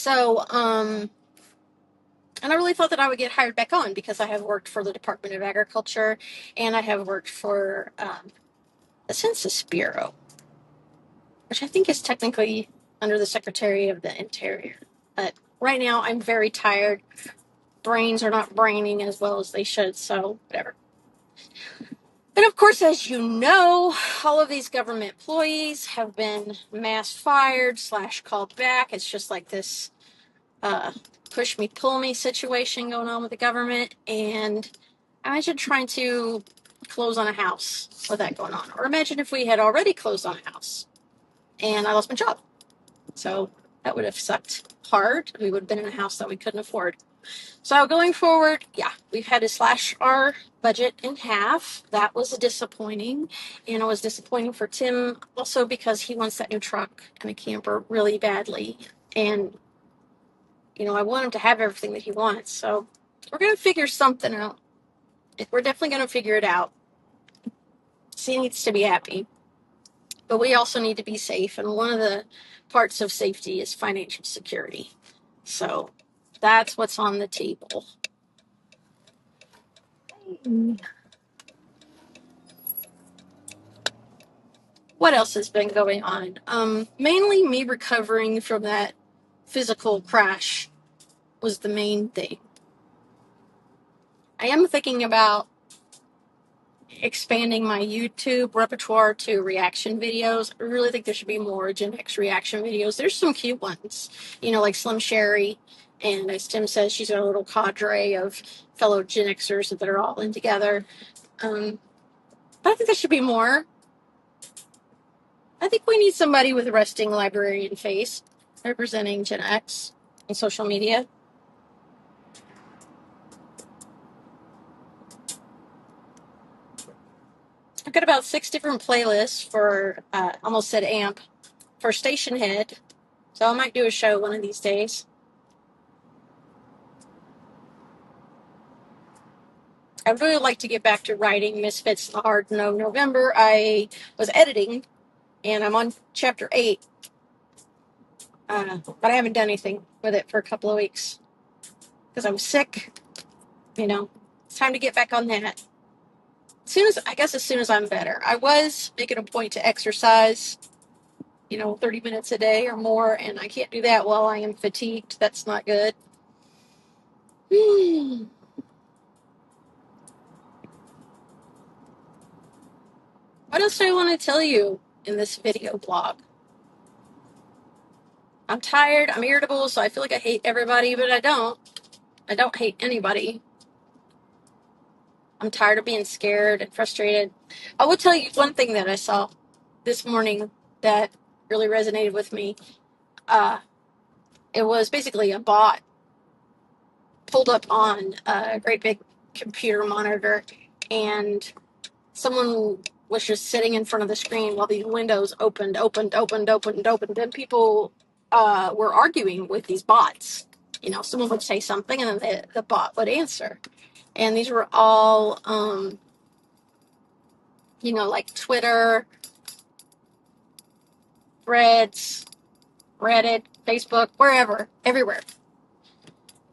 So, and I really thought that I would get hired back on because I have worked for the Department of Agriculture and I have worked for the Census Bureau, which I think is technically under the Secretary of the Interior. But right now I'm very tired. Brains are not braining as well as they should, so whatever. And of course, as you know, all of these government employees have been mass fired / called back. It's just like this push me, pull me situation going on with the government. And imagine trying to close on a house with that going on. Or imagine if we had already closed on a house and I lost my job. So that would have sucked hard. We would have been in a house that we couldn't afford. So going forward, yeah, we've had to slash our budget in half. That was disappointing. And it was disappointing for Tim also because he wants that new truck and a camper really badly. And, I want him to have everything that he wants. So we're going to figure something out. We're definitely going to figure it out. He needs to be happy. But we also need to be safe. And one of the parts of safety is financial security. So that's what's on the table. What else has been going on? Mainly me recovering from that physical crash was the main thing. I am thinking about expanding my YouTube repertoire to reaction videos. I really think there should be more Gen X reaction videos. There's some cute ones, like Slim Sherry. And as Tim says, she's got a little cadre of fellow Gen Xers that are all in together. But I think there should be more. I think we need somebody with a resting librarian face representing Gen X on social media. I've got about 6 different playlists for, almost said AMP, for Station Head. So I might do a show one of these days. I'd really like to get back to writing Misfits the Hard No November. I was editing, and I'm on chapter 8. But I haven't done anything with it for a couple of weeks because I was sick. It's time to get back on that. As soon as I'm better. I was making a point to exercise, 30 minutes a day or more, and I can't do that while I am fatigued. That's not good. What else do I want to tell you in this video blog? I'm tired, I'm irritable, so I feel like I hate everybody, but I don't. I don't hate anybody. I'm tired of being scared and frustrated. I will tell you one thing that I saw this morning that really resonated with me. It was basically a bot pulled up on a great big computer monitor, and someone was just sitting in front of the screen while the windows opened. Then people were arguing with these bots. Someone would say something, and then the bot would answer. And these were all, like Twitter, Threads, Reddit, Facebook, wherever, everywhere.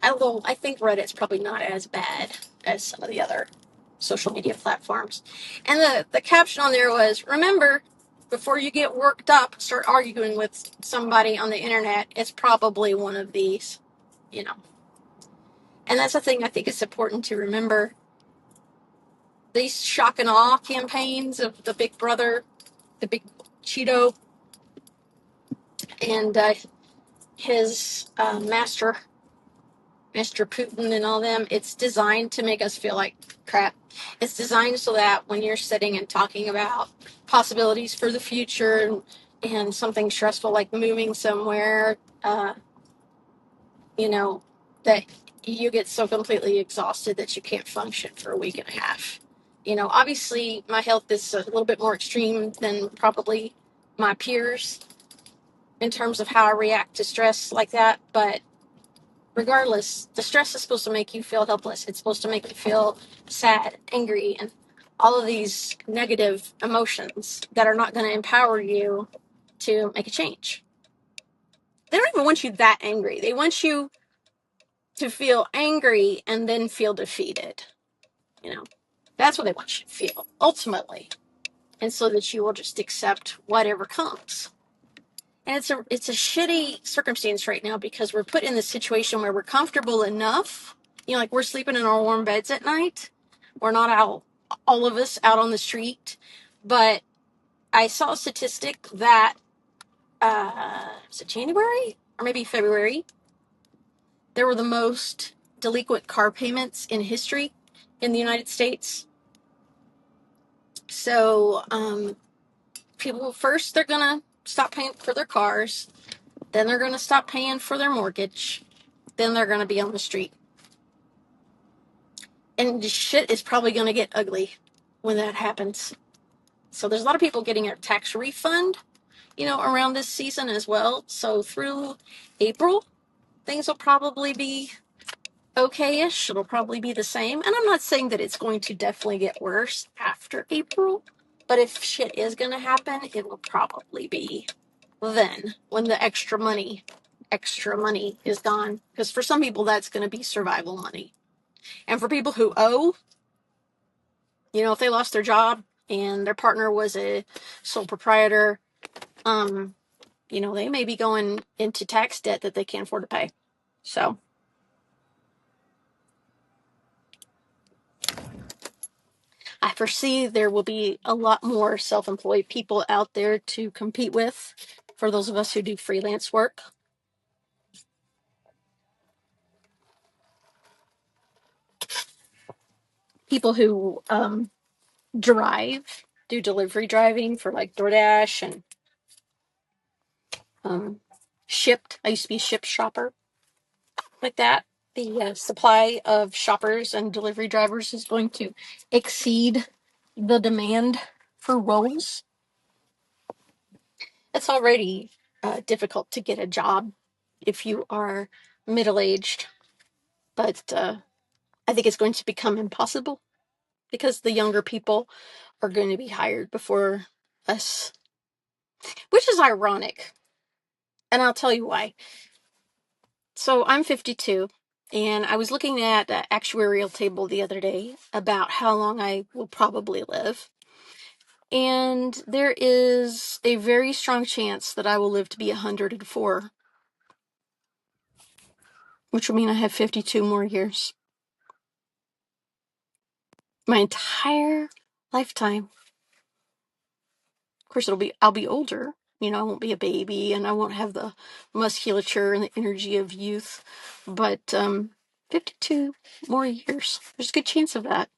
I think Reddit's probably not as bad as some of the other social media platforms. And the caption on there was, remember, before you get worked up, start arguing with somebody on the internet, it's probably one of these, And that's the thing I think it's important to remember. These shock and awe campaigns of the Big Brother, the Big Cheeto, and his Master Putin and all them, it's designed to make us feel like crap. It's designed so that when you're sitting and talking about possibilities for the future and something stressful like moving somewhere, that you get so completely exhausted that you can't function for a week and a half. Obviously my health is a little bit more extreme than probably my peers in terms of how I react to stress like that, but regardless, the stress is supposed to make you feel helpless. It's supposed to make you feel sad, angry, and all of these negative emotions that are not going to empower you to make a change. They don't even want you that angry. They want you to feel angry and then feel defeated. You know, that's what they want you to feel ultimately, and so that you will just accept whatever comes. And it's a shitty circumstance right now because we're put in this situation where we're comfortable enough. Like we're sleeping in our warm beds at night. We're not out, all of us out on the street. But I saw a statistic that was it January or maybe February? There were the most delinquent car payments in history in the United States. So people first they're gonna stop paying for their cars, then they're gonna stop paying for their mortgage, then they're gonna be on the street, and shit is probably gonna get ugly when that happens. So there's a lot of people getting a tax refund, around this season as well. So through April, things will probably be okay-ish. It'll probably be the same. And I'm not saying that it's going to definitely get worse after April, but if shit is going to happen, it will probably be then when the extra money is gone. Because for some people, that's going to be survival money. And for people who owe, if they lost their job and their partner was a sole proprietor, they may be going into tax debt that they can't afford to pay. So I foresee there will be a lot more self-employed people out there to compete with for those of us who do freelance work. People who do delivery driving for like DoorDash and Shipped. I used to be a Shipt shopper like that. The supply of shoppers and delivery drivers is going to exceed the demand for roles. It's already difficult to get a job if you are middle-aged, but I think it's going to become impossible because the younger people are going to be hired before us, which is ironic. And I'll tell you why. So I'm 52, and I was looking at an actuarial table the other day about how long I will probably live. And there is a very strong chance that I will live to be 104, which will mean I have 52 more years. My entire lifetime. Of course, I'll be older. I won't be a baby, and I won't have the musculature and the energy of youth. But 52 more years. There's a good chance of that.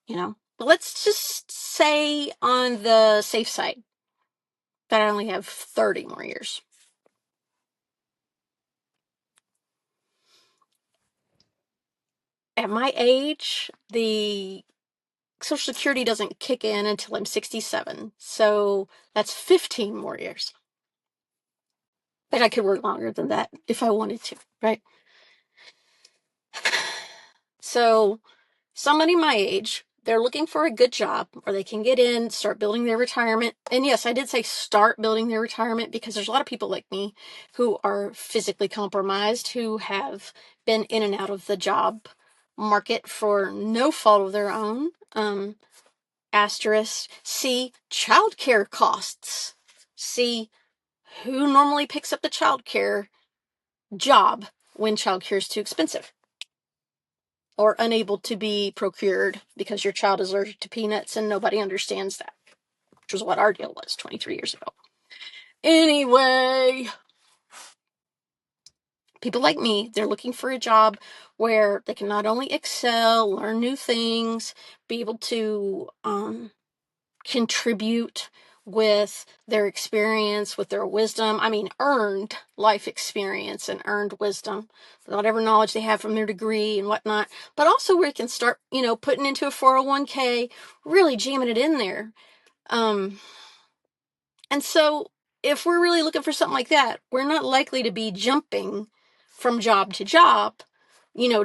But let's just say on the safe side that I only have 30 more years. At my age, the Social Security doesn't kick in until I'm 67. So that's 15 more years. But I could work longer than that if I wanted to, right? So somebody my age, they're looking for a good job where they can get in, start building their retirement. And yes, I did say start building their retirement because there's a lot of people like me who are physically compromised, who have been in and out of the job market for no fault of their own. Asterisk. See, childcare costs. See, who normally picks up the childcare job when childcare is too expensive or unable to be procured because your child is allergic to peanuts and nobody understands that, which was what our deal was 23 years ago. Anyway, people like me, they're looking for a job where they can not only excel, learn new things, be able to contribute with their experience, with their wisdom. I mean, earned life experience and earned wisdom, whatever knowledge they have from their degree and whatnot, but also where they can start, putting into a 401k, really jamming it in there. And so if we're really looking for something like that, we're not likely to be jumping from job to job,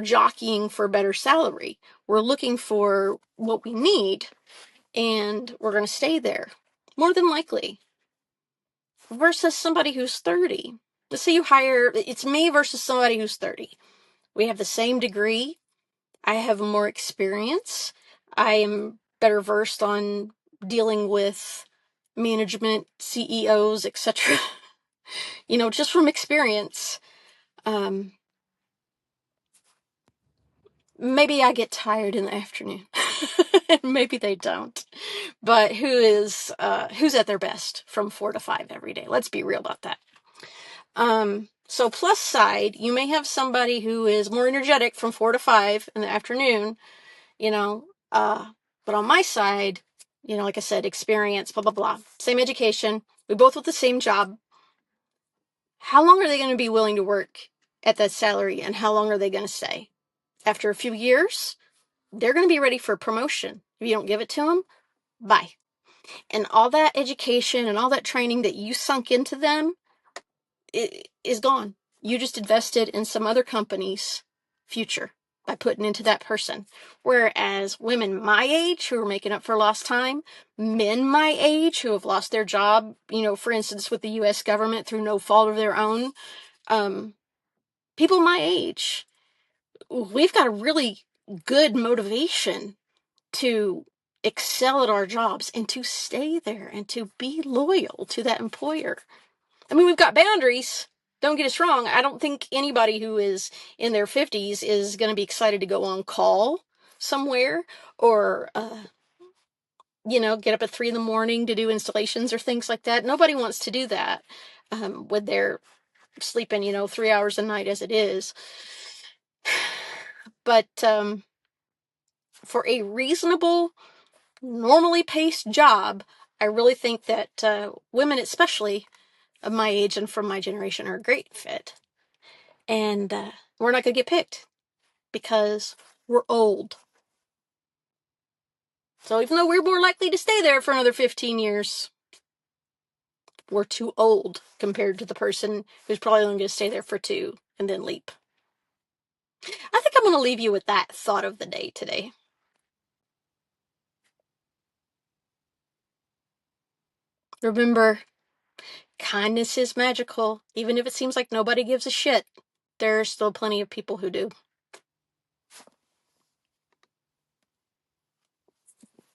jockeying for a better salary. We're looking for what we need, and we're going to stay there, more than likely, versus somebody who's 30. let's say you hire, it's me versus somebody who's 30. We have the same degree. I have more experience. I am better versed on dealing with management, CEOs, etc. Just from experience. Um, maybe I get tired in the afternoon. Maybe they don't. But who's at their best from 4 to 5 every day? Let's be real about that. So plus side, you may have somebody who is more energetic from 4 to 5 in the afternoon, but on my side, like I said, experience, blah, blah, blah, same education, we both with the same job. How long are they going to be willing to work at that salary, and how long are they going to stay? After a few years, they're going to be ready for promotion. If you don't give it to them, bye. And all that education and all that training that you sunk into them is gone. You just invested in some other company's future by putting into that person. Whereas women my age who are making up for lost time, men my age who have lost their job, for instance, with the U.S. government through no fault of their own, people my age, we've got a really good motivation to excel at our jobs and to stay there and to be loyal to that employer. I mean, we've got boundaries. Don't get us wrong. I don't think anybody who is in their 50s is going to be excited to go on call somewhere or, get up at 3 in the morning to do installations or things like that. Nobody wants to do that when they're sleeping, 3 hours a night as it is. But for a reasonable, normally paced job, I really think that women, especially of my age and from my generation, are a great fit. And we're not going to get picked because we're old. So even though we're more likely to stay there for another 15 years, we're too old compared to the person who's probably only going to stay there for 2 and then leap. I think I'm going to leave you with that thought of the day today. Remember, kindness is magical. Even if it seems like nobody gives a shit, there are still plenty of people who do.